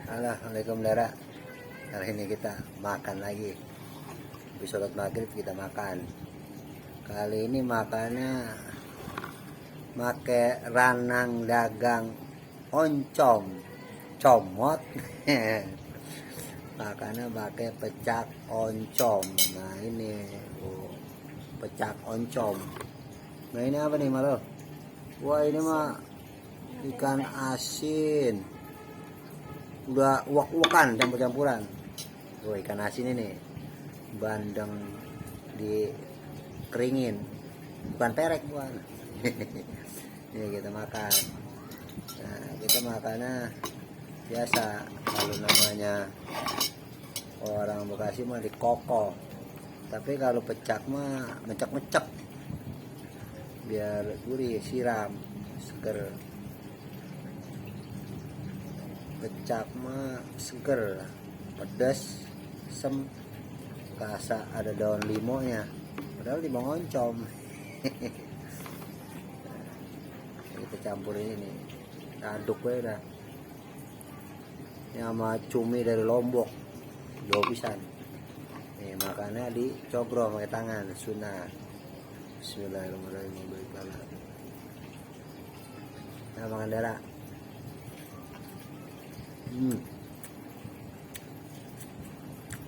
Assalamualaikum Dara. Hari ini kita makan lagi. Habis sholat maghrib kita makan. Kali ini makannya make ranang dagang oncom, comot. Makannya pakai pecak oncom. Nah ini pecak oncom. Nah ini apa nih Malo? Wah ini mah ikan asin. Udah uak-uakan campur-campuran. Tuh ikan asin ini bandeng dikeringin, bukan perek bukan. Ini kita makan. Nah kita makannya biasa, kalau namanya orang Bekasi mah dikoko, tapi kalau pecak mah mecek-mecek biar gurih, siram seger. Pecak mah seger, pedas, asem, kasa ada daun limonya, padahal limau oncom. Kita campurin ini, aduk aja dah. Ini sama cumi dari Lombok, dua pisan. Nih makannya dicogrol pakai tangan, sunah. Bismillahirrahmanirrahim. Nah makan darah.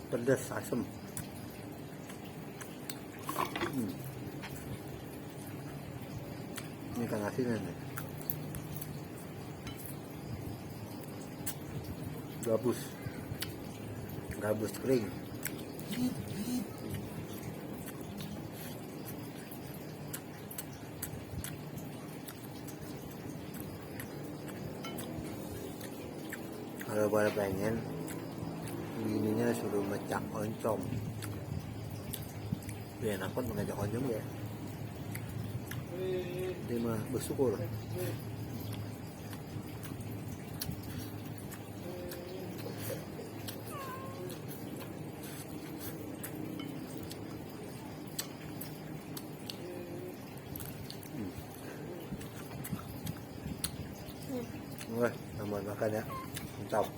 Pedas, asem. Ini ikan asinnya nih. Gabus kering. Kalau pada pengen ininya suruh mecak oncom, biar enak banget mengajak oncom ya. Ini mah bersyukur. Wah, tambah makan ya, mantap.